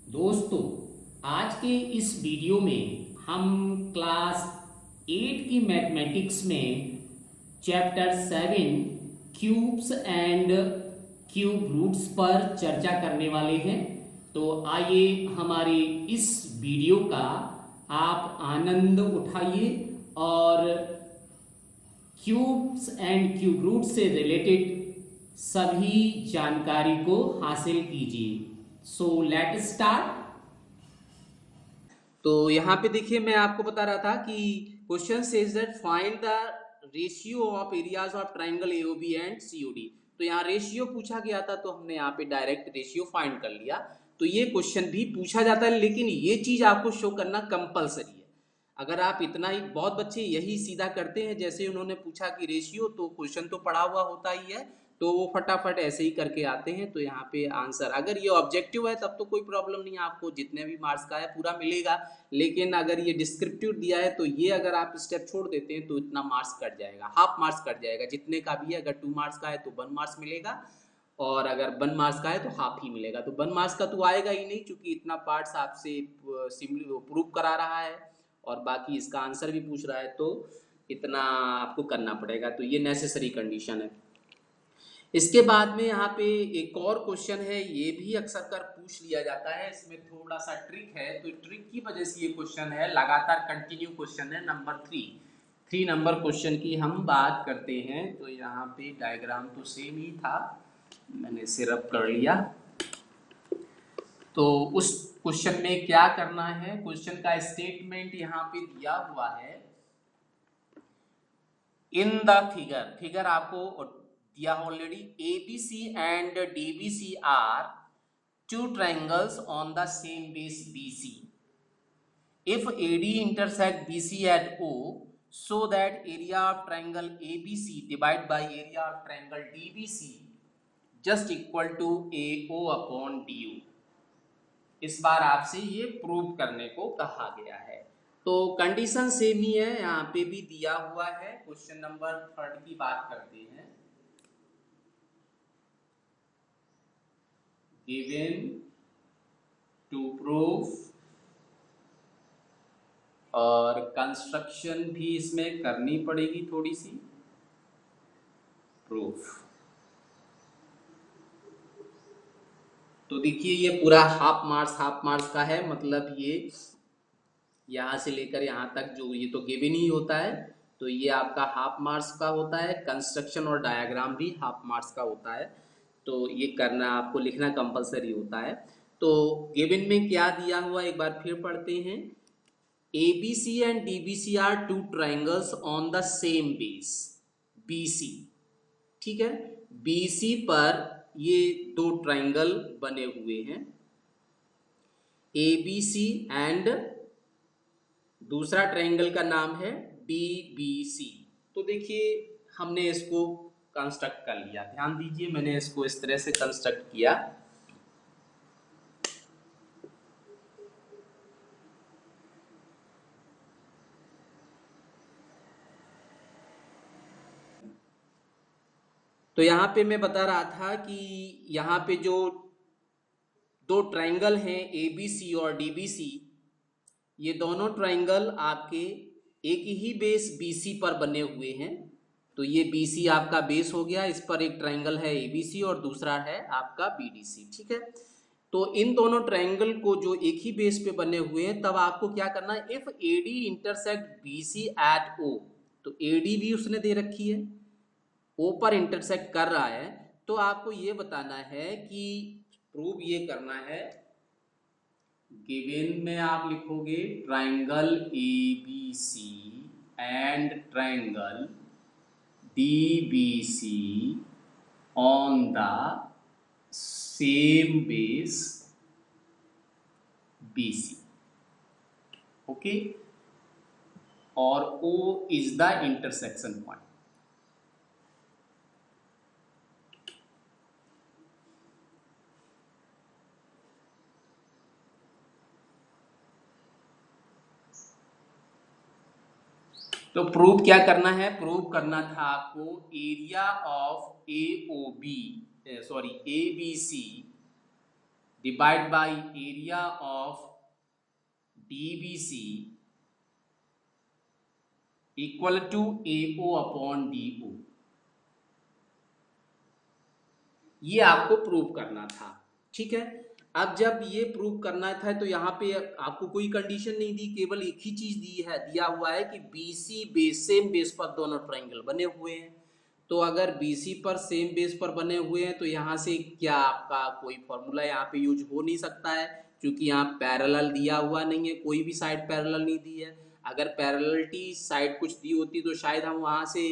दोस्तों, आज के इस वीडियो में हम क्लास 8 की मैथमेटिक्स में chapter 7 cubes and cube roots पर चर्चा करने वाले हैं। तो आइए हमारे इस वीडियो का आप आनंद उठाइए और क्यूब्स एंड क्यूब रूट्स से रिलेटेड सभी जानकारी को हासिल कीजिए। So let start. तो यहाँ पे देखिए, मैं आपको बता रहा था कि question says that find the ratio of areas of triangle AOB and COD. तो यहाँ रेशियो पूछा गया था, तो हमने यहाँ पे डायरेक्ट रेशियो फाइंड कर लिया। तो ये क्वेश्चन भी पूछा जाता है, लेकिन ये चीज आपको शो करना कंपलसरी है। अगर आप इतना ही, बहुत बच्चे यही सीधा करते हैं, जैसे उन्होंने पूछा कि रेशियो, तो क्वेश्चन तो पढ़ा हुआ होता ही है, तो वो फटाफट ऐसे ही करके आते हैं। तो यहाँ पे आंसर, अगर ये ऑब्जेक्टिव है तब तो कोई प्रॉब्लम नहीं है, आपको जितने भी मार्क्स का है पूरा मिलेगा। लेकिन अगर ये डिस्क्रिप्टिव दिया है तो ये अगर आप स्टेप छोड़ देते हैं तो इतना मार्क्स कट जाएगा, हाफ मार्क्स कट जाएगा। जितने का भी है, अगर 2 मार्क्स का है तो 1 मार्क्स मिलेगा, और अगर 1 मार्क्स का है तो हाफ ही मिलेगा। तो 1 मार्क्स का तो आएगा ही नहीं, क्योंकि इतना पार्ट्स आपसे प्रूव करा रहा है और बाकी इसका आंसर भी पूछ रहा है, तो इतना आपको करना पड़ेगा। तो ये नेसेसरी कंडीशन है। इसके बाद में यहाँ पे एक और क्वेश्चन है, ये भी अक्सर कर पूछ लिया जाता है। इसमें थोड़ा सा ट्रिक है, तो ट्रिक की वजह से ये क्वेश्चन है, लगातार कंटिन्यू क्वेश्चन है। नंबर 3 नंबर क्वेश्चन की हम बात करते हैं। तो यहाँ पे डायग्राम तो सेम ही था, मैंने इसे रब कर लिया। तो उस क्वेश्चन में क्या करना है, क्वेश्चन का स्टेटमेंट यहाँ पे दिया हुआ है। इन द फिगर आपको दिया already. ABC and DBC are two triangles on the same base BC. If AD intersect BC at O, so that area of triangle ABC divided by area of triangle DBC just equal to AO upon DU. इस बार आपसे ये prove करने को कहा गया है। तो condition same ही है, यहाँ पे भी दिया हुआ है। क्वेश्चन नंबर 3 की बात करते हैं। गिवन टू प्रूफ, और कंस्ट्रक्शन भी इसमें करनी पड़ेगी थोड़ी सी, प्रूफ। तो देखिए, ये पूरा हाफ मार्क्स का है, मतलब ये यहाँ से लेकर यहाँ तक जो, ये तो गिवन ही होता है, तो ये आपका हाफ मार्क्स का होता है। कंस्ट्रक्शन और डायग्राम भी हाफ मार्क्स का होता है, तो ये करना, आपको लिखना कंपलसरी होता है। तो गिवन में क्या दिया हुआ, एक बार फिर पढ़ते हैं। ABC and DBC are two triangles on the same base BC। ठीक है, BC पर ये दो ट्राइंगल बने हुए हैं, ABC एंड दूसरा ट्राइंगल का नाम है DBC। तो देखिए, हमने इसको कंस्ट्रक्ट कर लिया। ध्यान दीजिए, मैंने इसको इस तरह से कंस्ट्रक्ट किया। तो यहाँ पे मैं बता रहा था कि यहाँ पे जो दो ट्राइंगल हैं ABC और DBC, ये दोनों ट्राइंगल आपके एक ही बेस BC पर बने हुए हैं। तो ये BC आपका बेस हो गया, इस पर एक ट्राइंगल है ABC और दूसरा है आपका BDC। ठीक है, तो इन दोनों ट्राइंगल को जो एक ही बेस पे बने हुए हैं, तब आपको क्या करना है, if AD intersect BC at O, तो AD भी उसने दे रखी है, O पर इंटरसेक्ट कर रहा है, तो आपको ये बताना है कि प्रूव ये करना है। गिवन में आप लिखोगे triangle ABC and triangle DBC on the same base BC। Okay, और O is the intersection point. तो प्रूव क्या करना है, प्रूव करना था आपको area of AOB, sorry ABC divide by area of DBC equal to AO upon DO। ये आपको प्रूव करना था, ठीक है। अब जब ये प्रूव करना था तो यहाँ पे आपको कोई कंडीशन नहीं दी, केवल एक ही चीज दिया हुआ है कि BC बेस सेम बेस पर दोनों ट्राइंगल बने हुए हैं। तो अगर BC पर सेम बेस पर बने हुए हैं तो यहाँ से क्या आपका कोई फॉर्मूला यहाँ पे यूज हो नहीं सकता है, क्योंकि यहाँ पैरेलल दिया हुआ नहीं है, कोई भी साइड पैरेलल नहीं दी है। अगर पैरेललिटी साइड कुछ दी होती तो शायद हम वहाँ से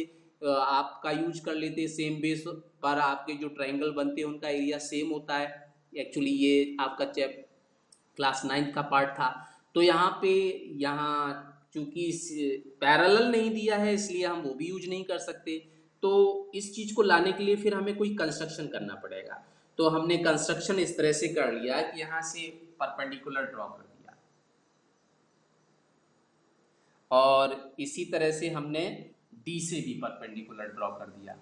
आपका यूज कर लेते, सेम बेस पर आपके जो ट्रायंगल बनते हैं उनका एरिया सेम होता है। एक्चुअली ये आपका क्लास 9 का पार्ट था। तो यहाँ पे चूंकि पैरेलल नहीं दिया है इसलिए हम वो भी यूज नहीं कर सकते। तो इस चीज को लाने के लिए फिर हमें कोई कंस्ट्रक्शन करना पड़ेगा। तो हमने कंस्ट्रक्शन इस तरह से कर लिया कि यहाँ से परपेंडिकुलर ड्रॉ कर दिया, और इसी तरह से हमने डी से भी परपेंडिकुलर ड्रॉ कर दिया।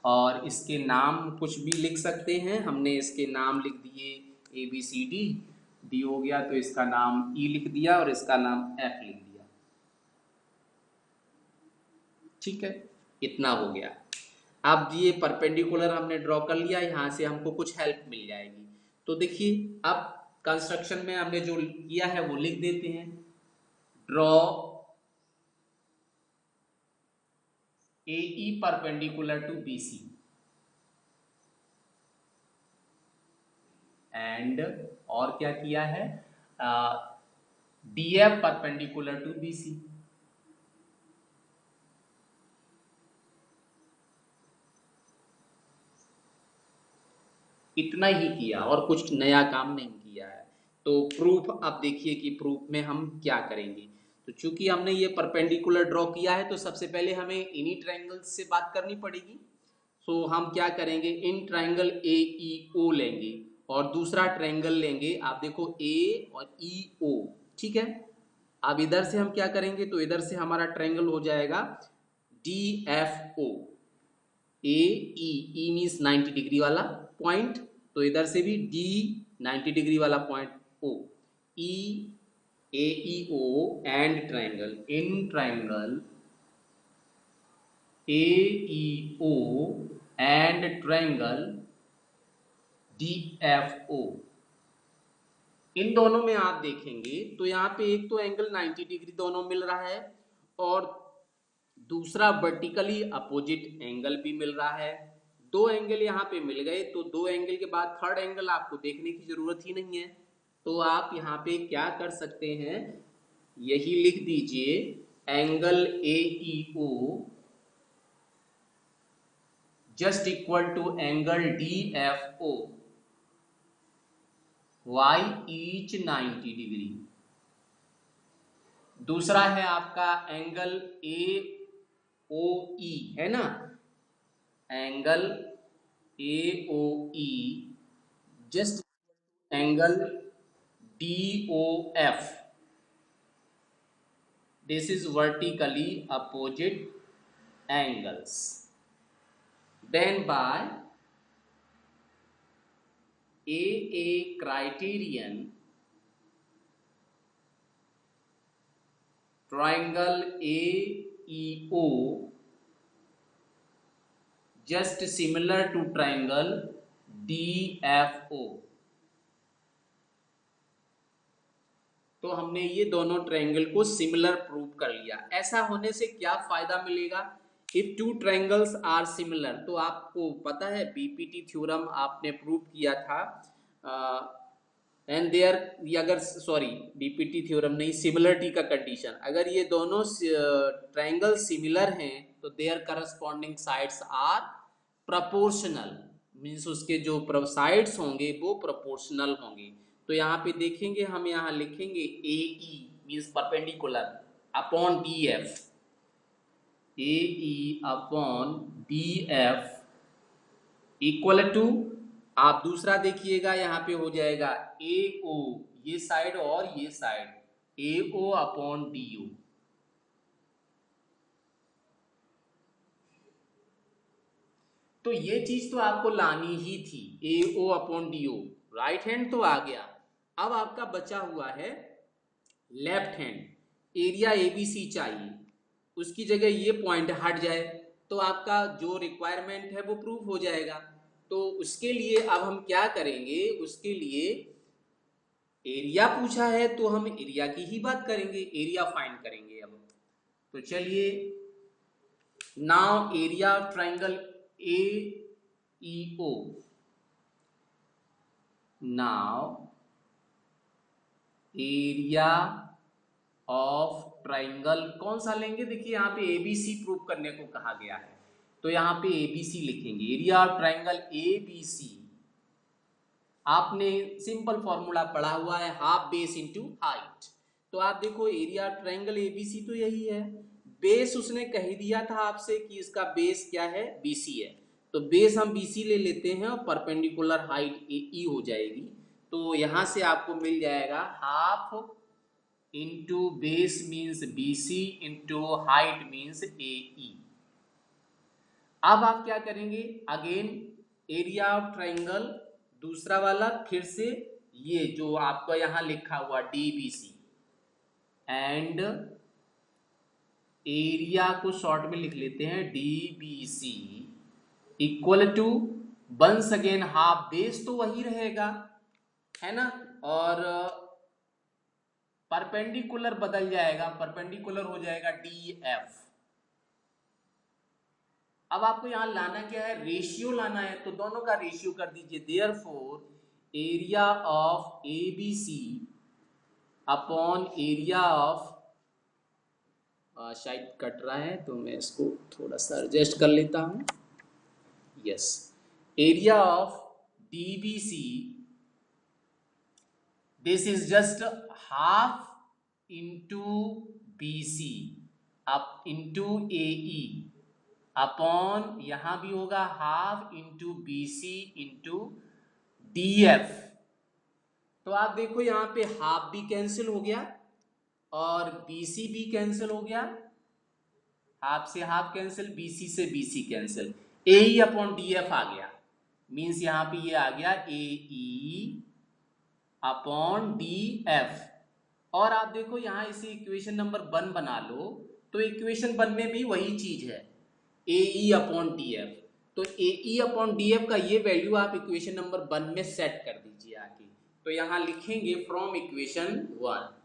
और इसके नाम कुछ भी लिख सकते हैं, हमने इसके नाम लिख दिए ABCD, डी हो गया तो इसका नाम E लिख दिया और इसका नाम F लिख दिया, ठीक है। इतना हो गया। अब ये परपेंडिकुलर हमने ड्रॉ कर लिया, यहाँ से हमको कुछ हेल्प मिल जाएगी। तो देखिए अब कंस्ट्रक्शन में हमने जो किया है वो लिख देते हैं। Draw AE perpendicular to BC and, और क्या किया है, DF परपेंडिकुलर टू BC। इतना ही किया और कुछ नया काम नहीं किया है। तो प्रूफ अब देखिए कि प्रूफ में हम क्या करेंगे। तो चूंकि हमने ये परपेंडिकुलर ड्रॉ किया है तो सबसे पहले हमें इन्हीं ट्रायंगल्स से बात करनी पड़ेगी। सो हम क्या करेंगे, इन ट्रायंगल AEO लेंगे और दूसरा ट्रायंगल लेंगे, आप देखो A और EO, ठीक है। अब इधर से हम क्या करेंगे, तो इधर से हमारा ट्रायंगल हो जाएगा DFO। E मीन्स 90 डिग्री वाला पॉइंट, तो इधर से भी D 90 डिग्री वाला point O। AEO and triangle, in triangle AEO and triangle DFO। इन दोनों में आप देखेंगे तो यहाँ पे एक तो एंगल 90 डिग्री दोनों मिल रहा है और दूसरा वर्टिकली अपोजिट एंगल भी मिल रहा है। दो एंगल यहाँ पे मिल गए, तो दो एंगल के बाद थर्ड एंगल आपको देखने की जरूरत ही नहीं है। तो आप यहाँ पे क्या कर सकते हैं, यही लिख दीजिए, angle AEO just equal to angle DFO y each 90 degree. दूसरा है आपका एंगल AOE, है ना, angle AOE just angle DOF, this is vertically opposite angles. Then by a criterion triangle AEO just similar to triangle DFO। तो हमने ये दोनों triangle को सिमिलर प्रूव कर लिया। ऐसा होने से क्या फायदा मिलेगा, if two triangles are similar, तो आपको पता है BPT थ्योरम आपने प्रूव किया था, एंड देयर, अगर सॉरी BPT थ्योरम नहीं, सिमिलरिटी का कंडीशन, अगर ये दोनों ट्रायंगल सिमिलर हैं तो their corresponding sides are proportional, means उसके जो साइड्स होंगे वो प्रोपोर्शनल होंगे। तो यहाँ पे देखेंगे, हम यहाँ लिखेंगे AE means perpendicular upon DF, AE upon DF equal to, आप दूसरा देखिएगा यहाँ पे हो जाएगा AO, ये साइड और ये साइड, AO अपॉन DO। तो ये चीज तो आपको लानी ही थी, AO upon DO, right hand तो आ गया। अब आपका बचा हुआ है लेफ्ट हैंड, एरिया ABC चाहिए, उसकी जगह ये पॉइंट हट जाए तो आपका जो रिक्वायरमेंट है वो प्रूव हो जाएगा। तो उसके लिए अब हम क्या करेंगे, उसके लिए एरिया पूछा है तो हम एरिया की ही बात करेंगे, एरिया फाइंड करेंगे अब। तो चलिए, now area of triangle AEO, now area of triangle कौन सा लेंगे, देखिए यहाँ पे ABC प्रूव करने को कहा गया है, तो यहाँ पे ABC लिखेंगे, एरिया ऑफ ट्राइंगल ABC। आपने सिंपल फॉर्मूला पढ़ा हुआ है, हाफ बेस इंटू हाइट। तो आप देखो एरिया ट्रायंगल ABC तो यही है, बेस उसने कह दिया था आपसे कि इसका बेस क्या है, BC है, तो बेस हम BC ले लेते हैं और परपेंडिकुलर हाइट AE हो जाएगी। तो यहां से आपको मिल जाएगा half into base means BC into height means AE। अब आप क्या करेंगे, अगेन एरिया ऑफ ट्रायंगल दूसरा वाला, फिर से ये जो आपका यहां लिखा हुआ DBC एंड एरिया को शॉर्ट में लिख लेते हैं DBC equal to once again half base तो वही रहेगा है ना, और परपेंडिकुलर बदल जाएगा, परपेंडिकुलर हो जाएगा DF। अब आपको यहां लाना क्या है, रेशियो लाना है, तो दोनों का रेशियो कर दीजिए, therefore area of ABC upon area of, शायद कट रहा है तो मैं इसको थोड़ा सा एडजस्ट कर लेता हूं, yes, area of DBC, this is just half into BC up into AE upon यहां भी होगा half into BC into DF। तो आप देखो यहां पे हाफ भी कैंसिल हो गया और BC भी कैंसिल हो गया, हाफ से हाफ कैंसिल, BC से BC cancel, AE upon DF आ गया, मीन्स यहां पे ये आ गया AE अपॉन DF। और आप देखो यहां इसे इक्वेशन नंबर 1 बना लो, तो इक्वेशन 1 में भी वही चीज है, AE अपॉन DF। तो AE अपॉन DF का ये वैल्यू आप इक्वेशन नंबर 1 में सेट कर दीजिए आके। तो यहां लिखेंगे फ्रॉम इक्वेशन 1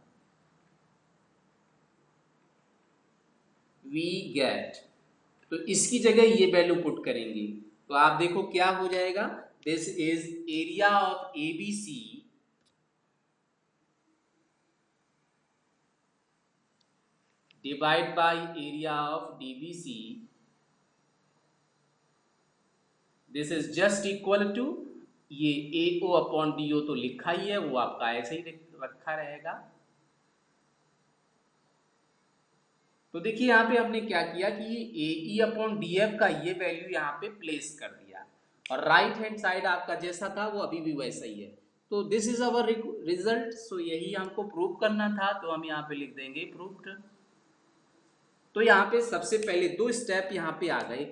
वी गेट, तो इसकी जगह ये वैल्यू पुट करेंगे, तो आप देखो क्या हो जाएगा, this is area of ABC divide by area of DBC, this is just equal to ये AO अपॉन DO तो लिखा ही है, वो आपका ऐसे ही रखा रहेगा। तो देखिए यहाँ पे हमने क्या किया कि ये AE अपॉन DF का ये वैल्यू यहाँ पे प्लेस कर दिया, और राइट हैंड साइड आपका जैसा था वो अभी भी वैसा ही है। तो दिस इज अवर रिजल्ट, सो यही हमको प्रूव करना था, तो हम यहाँ पे लिख देंगे प्रूव्ड। तो यहाँ पे सबसे पहले 2 स्टेप यहाँ पे आ गए,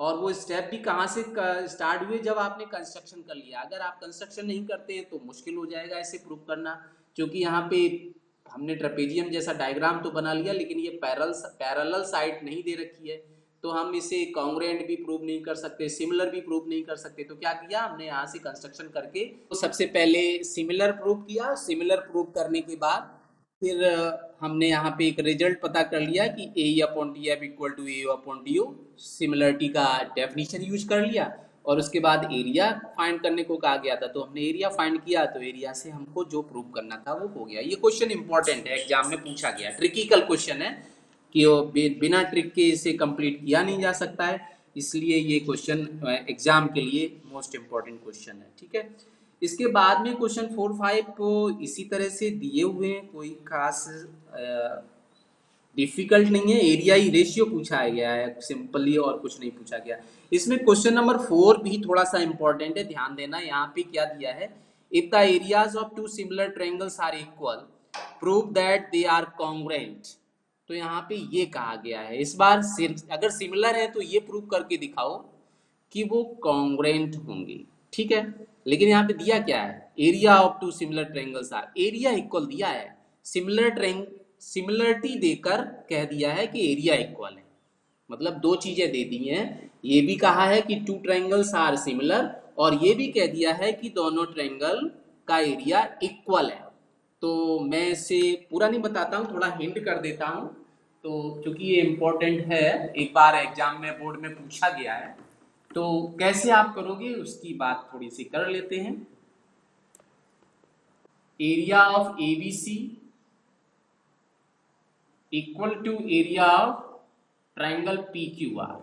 और वो स्टेप भी कहाँ से स्टार्ट हुए, जब आपने कंस्ट्रक्शन कर लिया। अगर आप कंस्ट्रक्शन नहीं करते हैं तो मुश्किल हो जाएगा ऐसे प्रूव करना, क्योंकि यहाँ पे हमने ट्रेपेजियम जैसा डायग्राम तो बना लिया, लेकिन ये पैरेलल साइड नहीं दे रखी है, तो हम इसे कॉन्ग्रुएंट भी प्रूव नहीं कर सकते, सिमिलर भी प्रूव नहीं कर सकते। तो क्या किया हमने, यहाँ से कंस्ट्रक्शन करके तो सबसे पहले सिमिलर प्रूव किया, सिमिलर प्रूव करने के बाद फिर हमने यहाँ पे एक रिजल्ट पता कर लिया कि AE upon DF equal to AO upon DO, similarity का डेफिनेशन यूज कर लिया, और उसके बाद एरिया फाइंड करने को कहा गया था, तो हमने एरिया फाइंड किया, तो एरिया से हमको जो प्रूव करना था वो हो गया। ये क्वेश्चन इंपॉर्टेंट है, एग्जाम में पूछा गया, ट्रिकिकल क्वेश्चन है कि वो बिना ट्रिक के इसे कंप्लीट किया नहीं जा सकता है, इसलिए ये क्वेश्चन एग्जाम के लिए मोस्ट इंपॉर्टेंट क्वेश्चन है, ठीक है। इसके बाद में क्वेश्चन 4, 5 को इसी तरह से दिए हुए हैं, कोई खास डिफिकल्ट नहीं है, एरिया ही रेशियो पूछा गया है सिंपली, और कुछ नहीं पूछा गया। इसमें क्वेश्चन नंबर 4 भी थोड़ा सा इंपॉर्टेंट है, ध्यान देना। यहाँ पे क्या दिया है, if the areas of 2 similar triangles are equal prove that they are congruent. तो यहाँ पे ये कहा गया है, इस बार अगर सिमिलर है तो ये प्रूव करके दिखाओ कि वो कॉन्ग्रेंट होंगे, ठीक है। लेकिन यहाँ पे दिया क्या है, area of two similar triangles are, area equal दिया है, सिमिलरिटी देकर कह दिया है कि एरिया इक्वल है, मतलब दो चीजें दे दी हैं, ये भी कहा है कि टू ट्रायंगल्स आर सिमिलर, और ये भी कह दिया है कि दोनों ट्रायंगल का एरिया इक्वल है। तो मैं इसे पूरा नहीं बताता हूँ, थोड़ा हिंट कर देता हूँ, तो क्योंकि ये इम्पोर्टेंट है, एक बार एग्जाम में बोर्ड में पूछा गया है, तो कैसे आप करोगे उसकी बात थोड़ी सी कर लेते हैं। Area of ABC equal to area of triangle P Q R.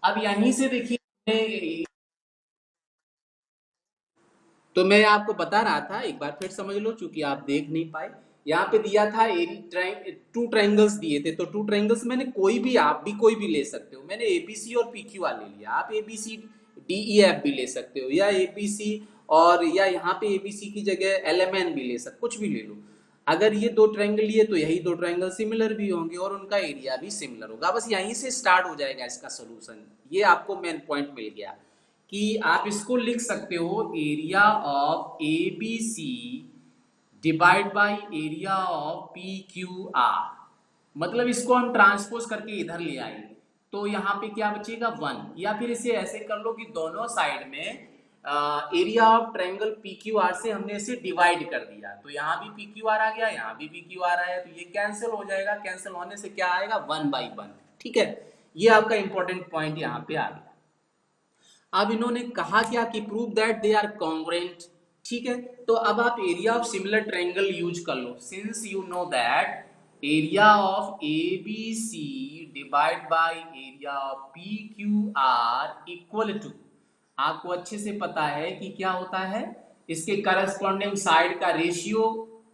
अब यहीं से देखिए, तो मैं आपको बता रहा था, एक बार फिर समझ लो, चूंकि आप देख नहीं पाए, यहाँ पे दिया था टू ट्रायंगल्स दिए थे, तो टू ट्रायंगल्स मैंने कोई भी, आप भी कोई भी ले सकते हो, मैंने एबीसी और पीक्यूआर ले लिया, आप एबीसी डीईएफ भी ले सकते हो, या एबीसी और या यहाँ पे एबीसी की जगह एलएमएन भी ले सकते, कुछ भी ले लो। अगर ये दो ट्रायंगल लिए तो यही दो ट्रायंगल सिमिलर भी होंगे और उनका एरिया भी सिमिलर होगा, बस यहीं से स्टार्ट हो जाएगा इसका सोल्यूशन। ये आपको मेन पॉइंट मिल गया कि आप इसको लिख सकते हो area of A B C divide by area of P Q R, मतलब इसको हम ट्रांसपोज करके इधर ले आएंगे, तो यहाँ पे क्या बचेगा 1, या फिर इसे ऐसे कर लो कि दोनों साइड में area of triangle P Q are से हमने इसे डिवाइड कर दिया, तो यहाँ भी पी क्यू आर आ गया, यहाँ भी पी क्यू आर आया, तो ये कैंसिल हो जाएगा, कैंसिल होने से क्या आएगा 1/1, ठीक है। ये आपका इंपॉर्टेंट पॉइंट यहाँ पे आ गया। अब इन्होंने कहा क्या कि prove that they are congruent, ठीक है। तो अब आप area of similar triangle use कर लो, since you know that area of A B C divide by area of P Q R equal to, आपको अच्छे से पता है कि क्या होता है, इसके करस्पॉन्डिंग साइड का रेशियो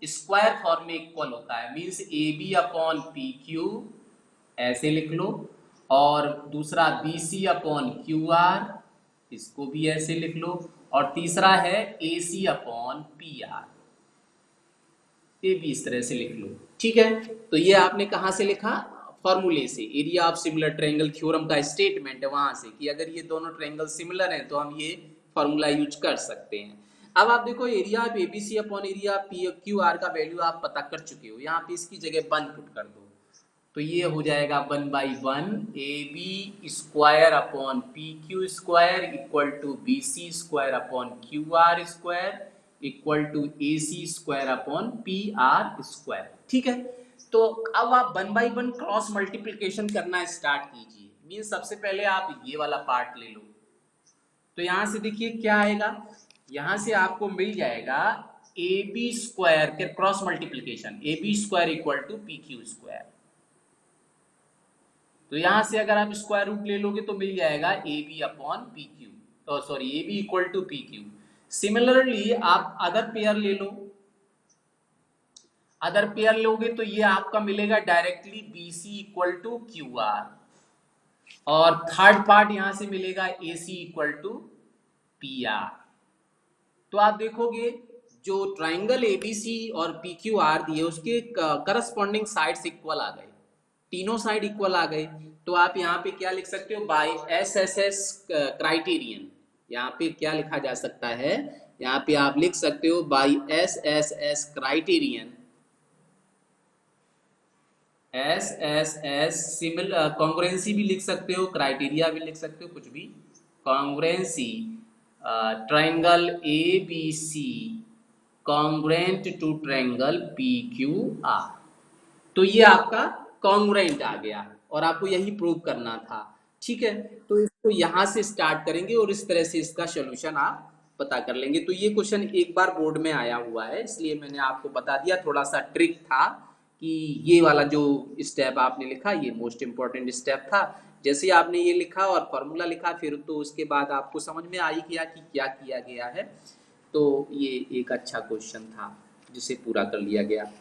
स्क्वायर फॉर्म में इक्वल होता है, means A B upon P Q ऐसे लिख लो, और दूसरा B C upon Q R, इसको भी ऐसे लिख लो, और तीसरा है A C upon P R, ये भी इस तरह से लिख लो, ठीक है। तो ये आपने कहां से लिखा, फॉर्मूले से, area of similar triangle theorem का स्टेटमेंट है वहां से, कि अगर ये दोनों ट्रायंगल सिमिलर हैं तो हम ये फॉर्मूला यूज कर सकते हैं। अब आप देखो area of ABC upon area of P Q are का वैल्यू आप पता कर चुके हो, यहाँ पे इसकी जगह 1 पुट कर दो, तो ये हो जाएगा 1/1 A B square upon P Q square equal to B C square upon Q R square equal to A C square upon P R square, ठीक है। तो अब आप 1/1 क्रॉस मल्टीप्लीकेशन करना स्टार्ट कीजिए, मीन सबसे पहले आप ये वाला पार्ट ले लो, तो यहां से देखिए क्या आएगा, यहां से आपको मिल जाएगा ए बी स्क्वायर के cross multiplication, A B square equal to P Q square, तो यहां से अगर आप स्क्वायर रूट ले लोगे तो मिल जाएगा A B upon P Q, तो sorry A B equal to P Q. Similarly आप अदर पेयर ले लो, अदर पेयर लोगे तो ये आपका मिलेगा directly B C equal to Q R, और थर्ड पार्ट यहां से मिलेगा A C equal to P R. तो आप देखोगे जो ट्राइंगल एबीसी और पी क्यू आर दिए उसके करस्पॉन्डिंग साइड्स इक्वल आ गए, तीनों साइड इक्वल आ गए, तो आप यहाँ पे क्या लिख सकते हो, by S S S criterion, यहाँ पे क्या लिखा जा सकता है, यहाँ पे आप लिख सकते हो by S S S criterion, S S S similar congruency भी लिख सकते हो, क्राइटेरिया भी लिख सकते हो, कुछ भी, congruency triangle A B C congruent to triangle P Q R, तो ये आपका कॉन्ग्रुएंट आ गया और आपको यही प्रूव करना था, ठीक है। तो इसको यहां से स्टार्ट करेंगे और इस तरह से इसका सॉल्यूशन आप पता कर लेंगे। तो ये क्वेश्चन एक बार बोर्ड में आया हुआ है, इसलिए मैंने आपको बता दिया, थोड़ा सा ट्रिक था कि ये वाला जो स्टेप आपने लिखा ये मोस्ट इंपॉर्टेंट स्टेप था। जैसे आपने ये लिखा और फॉर्मूला लिखा, फिर तो उसके बाद आपको समझ में आई गया कि क्या किया गया है, तो ये एक अच्छा क्वेश्चन था जिसे पूरा कर लिया गया।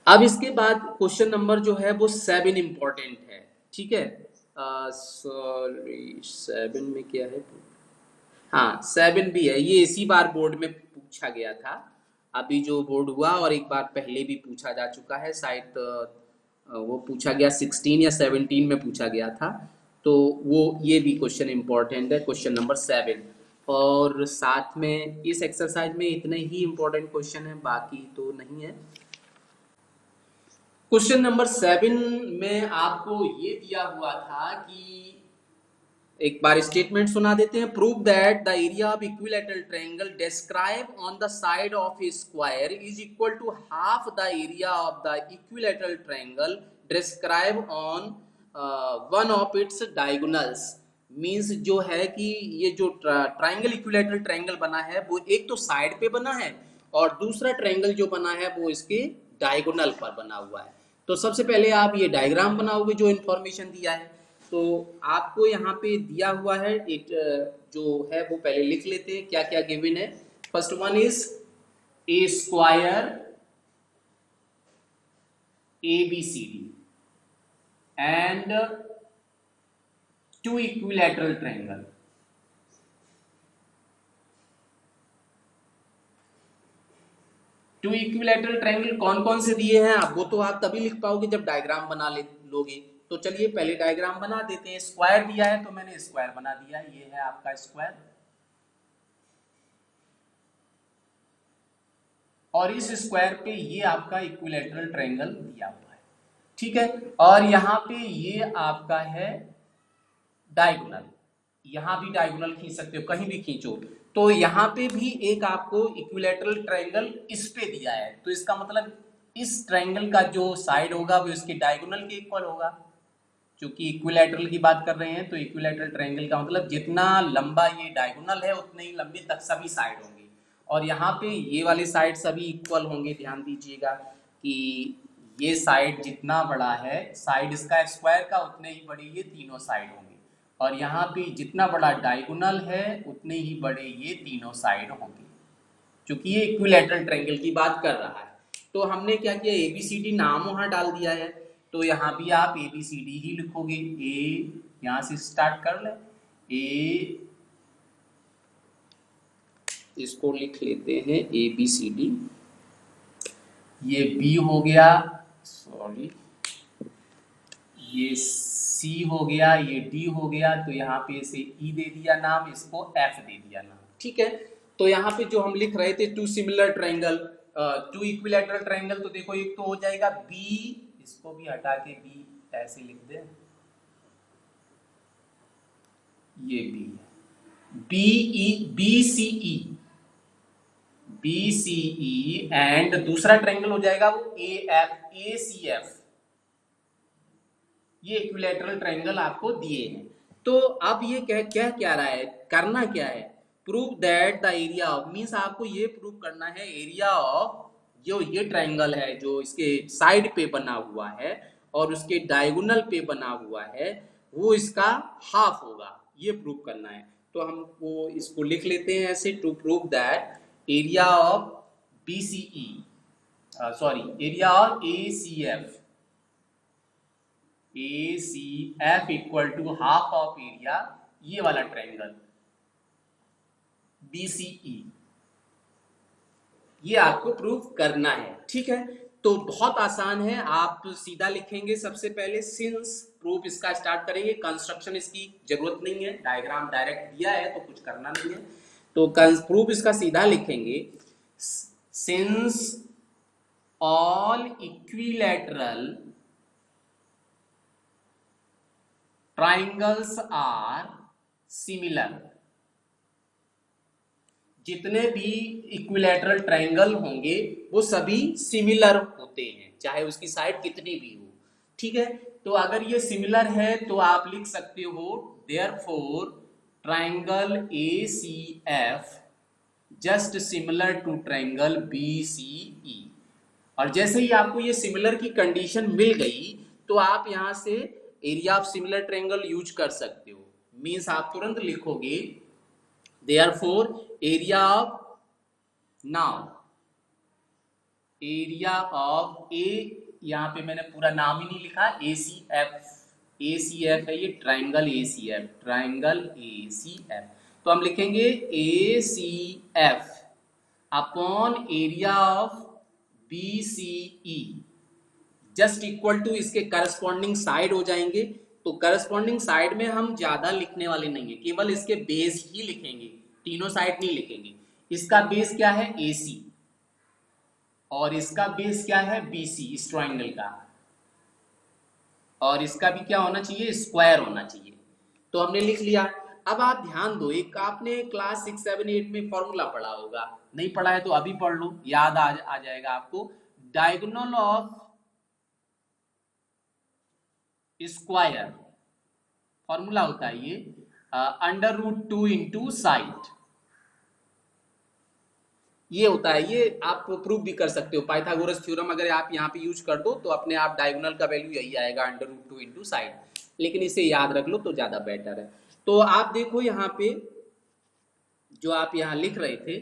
अब इसके बाद क्वेश्चन नंबर जो है वो 7 इंपॉर्टेंट है, ठीक है। सॉरी 7 में क्या है, हाँ 7 भी है, ये इसी बार बोर्ड में पूछा गया था, अभी जो बोर्ड हुआ और एक बार पहले भी पूछा जा चुका है, शायद वो पूछा गया 16 या 17 में पूछा गया था, तो वो ये भी क्वेश्चन इंपॉर्टेंट है, क्वेश्चन नंबर 7। और साथ में इस एक्सरसाइज में इतने ही इंपॉर्टेंट क्वेश्चन है, बाकी तो नहीं है। क्वेश्चन नंबर 7 में आपको ये दिया हुआ था कि एक बार स्टेटमेंट सुना देते हैं। Prove that the area of equilateral triangle describe on the side of a square is equal to half the area of the equilateral triangle describe on one of its diagonals. Means जो है कि ये जो triangle equilateral triangle बना है वो एक तो साइड पे बना है और दूसरा ट्रायंगल जो बना है वो इसके डायगोनल पर बना हुआ है। तो सबसे पहले आप ये डायग्राम बनाओगे जो इंफॉर्मेशन दिया है। तो आपको यहाँ पे दिया हुआ है एक जो है वो पहले लिख लेते हैं क्या क्या गिवन है। First one is a square ABCD and two equilateral triangle. Two equilateral triangle कौन कौन से दिए हैं आप, वो तो आप तभी लिख पाओगे जब डायग्राम बना लोगे। तो चलिए पहले डायग्राम बना देते हैं। स्क्वायर दिया है तो मैंने स्क्वायर बना दिया, ये है आपका स्क्वायर। और इस स्क्वायर पे ये आपका इक्विलैटरल ट्रायंगल दिया हुआ है, ठीक है। और यहाँ पे ये आपका है डायगोनल, यहाँ भी डायगोनल खींच सकते हो, कहीं भी खींचो। तो यहाँ पे भी एक आपको इक्विलैटरल ट्रायंगल इस पे दिया है, तो इसका मतलब इस ट्रायंगल का जो साइड होगा वो इसके डायगोनल के इक्वल होगा। क्योंकि इक्विलैटरल की बात कर रहे हैं तो इक्विलैटरल ट्रायंगल का मतलब जितना लंबा ये डायगोनल है उतने ही लंबे तक सभी साइड होंगे। और यहाँ पे ये वाले साइड सभी इक्वल होंगे। ध्यान दीजिएगा कि ये साइड जितना बड़ा है, साइड इसका स्क्वायर का, उतने ही बड़े ये तीनों साइड होंगे। और यहाँ पे जितना बड़ा डायगोनल है उतने ही बड़े ये तीनों साइड होंगे, क्योंकि ये इक्विलैटरल ट्रायंगल की बात कर रहा है। तो हमने क्या किया, ABCD नाम वहां डाल दिया है, तो यहाँ भी आप ABCD ही लिखोगे। ए यहाँ से स्टार्ट कर ले, ए इसको लिख लेते हैं ABCD। ये B हो गया, सॉरी ये C हो गया, ये D हो गया, तो यहाँ पे इसे E दे दिया नाम, इसको F दे दिया नाम, ठीक है। तो यहाँ पे जो हम लिख रहे थे two similar triangle, two equilateral triangle, तो देखो एक तो हो जाएगा B, इसको भी हटा के B ऐसे लिख दे, ये BCE एंड दूसरा ट्रायंगल हो जाएगा वो ACF। ये इक्विलैटरल ट्रायंगल आपको दिए हैं। तो अब ये क्या रहा है, करना क्या है, prove that the area of, means आपको ये प्रूव करना है एरिया ऑफ जो ये ट्रायंगल है जो इसके साइड पे बना हुआ है और उसके डायगोनल पे बना हुआ है, वो इसका हाफ होगा, ये प्रूव करना है। तो हम वो इसको लिख लेते हैं ऐसे, to prove that area of BCE, sorry area of ACF equal to half of area, ये वाला ट्रायंगल BCE, ये आपको प्रूव करना है, ठीक है। तो बहुत आसान है, आप सीधा लिखेंगे सबसे पहले सिंस, प्रूफ इसका स्टार्ट करेंगे, कंस्ट्रक्शन इसकी जरूरत नहीं है, डायग्राम डायरेक्ट दिया है तो कुछ करना नहीं है। तो प्रूफ इसका सीधा लिखेंगे, since all equilateral triangles are similar, जितने भी इक्विलैटरल ट्रायंगल होंगे वो सभी सिमिलर होते हैं, चाहे उसकी साइड कितनी भी हो, ठीक है। तो अगर ये सिमिलर है तो आप लिख सकते हो therefore triangle ACF just similar to triangle BCE। और जैसे ही आपको ये सिमिलर की कंडीशन मिल गई तो आप यहां से area of similar triangle use कर सकते हो। मींस आप तुरंत लिखोगे therefore area of, now area of A, यहाँ पे मैंने पूरा नाम ही नहीं लिखा, ACF है ये ट्रायंगल ACF, ट्रायंगल ACF। तो हम लिखेंगे ACF upon area of BCE just equal to इसके करस्पॉन्डिंग साइड हो जाएंगे, तो करस्पॉन्डिंग साइड में हम ज्यादा लिखने वाले नहीं है, केवल इसके बेस ही लिखेंगे, तीनों साइड नहीं लिखेंगे। इसका बेस क्या है AC और इसका बेस क्या है BC इस ट्राइंगल का, और इसका भी क्या होना चाहिए स्क्वायर होना चाहिए। तो हमने लिख लिया। अब आप ध्यान दो, एक आपने क्लास 6, 7, 8 में फॉर्मूला पढ़ा होगा, नहीं पढ़ा है तो अभी पढ़ लो, याद आ जाएगा आपको। डायगोनल ऑफ स्क्वायर फॉर्मूला होता है ये √2 इंटू साइड, ये होता है। ये आप प्रूव भी कर सकते हो, पाइथागोरस थ्योरम अगर आप यहाँ पे यूज कर दो तो अपने आप डायगोनल का वैल्यू यही आएगा √2 इंटू साइड, लेकिन इसे याद रख लो तो ज्यादा बेटर है। तो आप देखो यहाँ पे जो आप यहाँ लिख रहे थे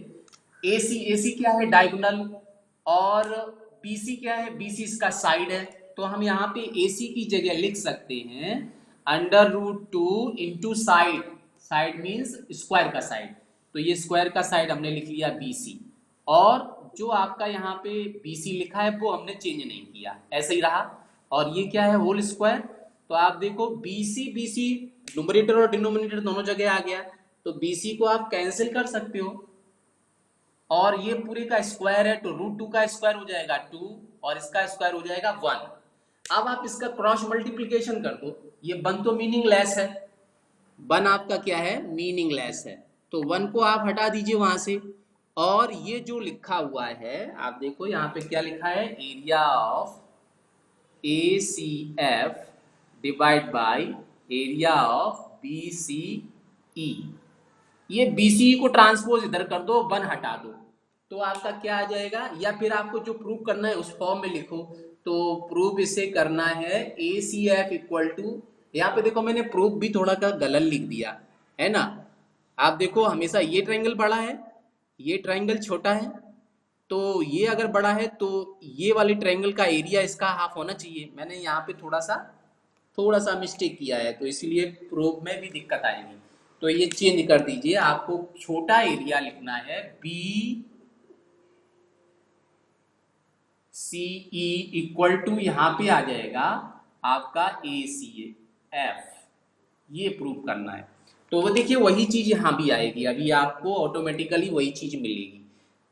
AC क्या है डायगोनल और BC क्या है, BC इसका साइड है। तो हम यहाँ पे AC की जगह लिख सकते हैं √2 into side, side means square का साइड, तो ये स्क्वायर का साइड हमने लिख लिया BC, और जो आपका यहाँ पे BC लिखा है वो हमने चेंज नहीं किया, ऐसे ही रहा। और ये क्या है होल स्क्वायर, तो आप देखो BC न्यूमरेटर और डिनोमिनेटर दोनों जगह आ गया, तो BC को आप कैंसिल कर सकते हो, और ये पूरे का स्क्वायर है तो √2 का स्क्वायर हो जाएगा 2 और इसका स्क्वायर हो जाएगा 1। अब आप इसका क्रॉस मल्टीप्लीकेशन कर दो, ये 1 तो मीनिंगलेस है, 1 आपका क्या है मीनिंगलेस है, तो 1 को आप हटा दीजिए वहां से। और ये जो लिखा हुआ है आप देखो यहाँ पे क्या लिखा है, area of ACF divide by area of BCE। ये BCE को ट्रांसपोज इधर कर दो, 1 हटा दो, तो आपका क्या आ जाएगा, या फिर आपको जो प्रूव करना है उस फॉर्म में लिखो। तो प्रूव इसे करना है ACF इक्वल टू, यहाँ पे देखो मैंने प्रूफ भी थोड़ा का गलत लिख दिया है ना। आप देखो हमेशा ये ट्रायंगल बड़ा है, ये ट्रायंगल छोटा है, तो ये अगर बड़ा है तो ये वाले ट्रायंगल का एरिया इसका हाफ होना चाहिए। मैंने यहाँ पे थोड़ा सा मिस्टेक किया है, तो इसलिए प्रूफ में भी दिक्कत आएगी, तो ये चेंज कर दीजिए। आपको छोटा एरिया लिखना है BCE इक्वल टू, यहाँ पे आ जाएगा आपका ACF, ये प्रूव करना है। तो वो देखिए वही चीज यहाँ भी आएगी, अभी आपको ऑटोमेटिकली वही चीज मिलेगी।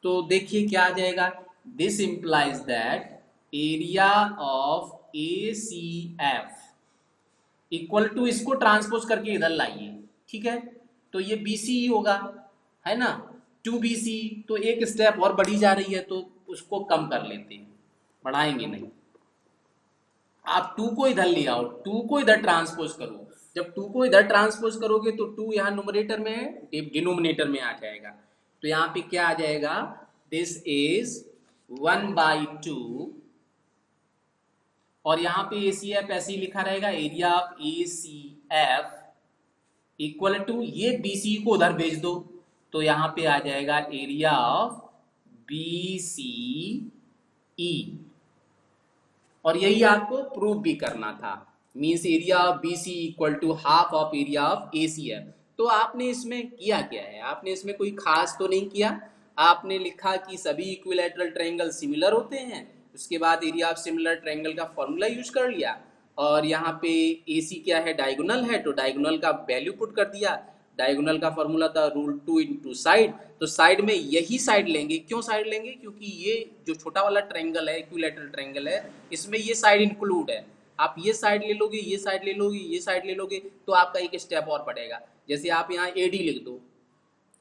तो देखिए क्या आ जाएगा, this implies that area of ACF equal to, इसको ट्रांसपोज करके इधर लाइए, ठीक है, तो ये BCE होगा, है ना, 2BCE। तो एक स्टेप और बढ़ी जा रही है तो उसको कम कर लेते हैं, बढ़ाएंगे नहीं। आप 2 को इधर ले आओ, 2 को इधर ट्रांसपोज करो, जब 2 को इधर ट्रांसपोज करोगे तो 2 यहाँ न्यूमरेटर में है, डिनोमिनेटर में आ जाएगा, तो यहाँ पे क्या आ जाएगा, दिस इज 1/2, और यहाँ पे ACF ऐसे ही लिखा रहेगा, area of ACF equal to, ये BC को उधर भेज दो तो यहाँ पे आ जाएगा एरिया ऑफ BCE, और यही आपको प्रूव भी करना था, means area of BC equal to half of area of ACF। तो आपने इसमें किया क्या है, आपने इसमें कोई खास तो नहीं किया, आपने लिखा कि सभी इक्विलैटरल ट्रायंगल सिमिलर होते हैं, उसके बाद एरिया ऑफ सिमिलर ट्रायंगल का फॉर्मूला यूज कर लिया, और यहाँ पे AC क्या है डायगोनल है, तो डायगोनल का वैल्यू पुट कर दिया। डायगोनल का फॉर्मूला था √2 इंटू साइड, तो साइड में यही साइड लेंगे, क्यों साइड लेंगे, क्योंकि ये जो छोटा वाला ट्रायंगल है इक्विलैटरल ट्रायंगल है, इसमें ये साइड इंक्लूड है। आप ये साइड ले लोगे, ये साइड ले लोगे, ये साइड ले लोगे, तो आपका एक स्टेप और बढ़ेगा। जैसे आप यहाँ AD लिख दो,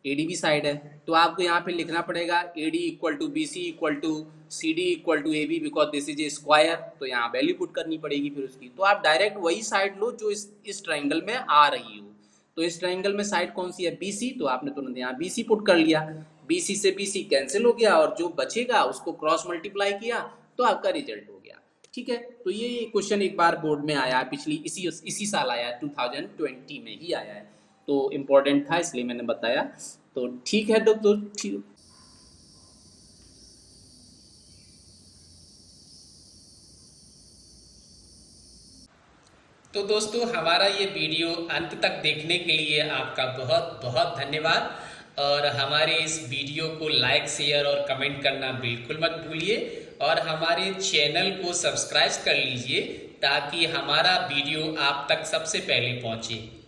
AD भी साइड है, तो आपको यहाँ पे लिखना पड़ेगा AD equal to BC equal to CD equal to AB, because this is a square, तो यहाँ वैल्यू पुट करनी पड़ेगी फिर उसकी। तो आप डायरेक्ट वही साइड लो जो इस ट्रायंगल में आ रही हो। तो इस ट्रायंगल में साइड कौन सी है, BC, तो आपने तुरंत यहाँ BC पुट कर लिया, BC से BC कैंसिल हो गया, और जो बचेगा उसको क्रॉस मल्टीप्लाई किया तो आपका रिजल्ट हो गया, ठीक है। तो ये क्वेश्चन एक बार बोर्ड में आया, पिछली इसी साल आया, 2020 में ही आया है, तो इम्पोर्टेंट था इसलिए मैंने बताया। तो ठीक है दोस्तों, ठीक। तो दोस्तों हमारा ये वीडियो अंत तक देखने के लिए आपका बहुत बहुत धन्यवाद, और हमारे इस वीडियो को लाइक शेयर और कमेंट करना बिल्कुल मत भूलिए, और हमारे चैनल को सब्सक्राइब कर लीजिए ताकि हमारा वीडियो आप तक सबसे पहले पहुंचे।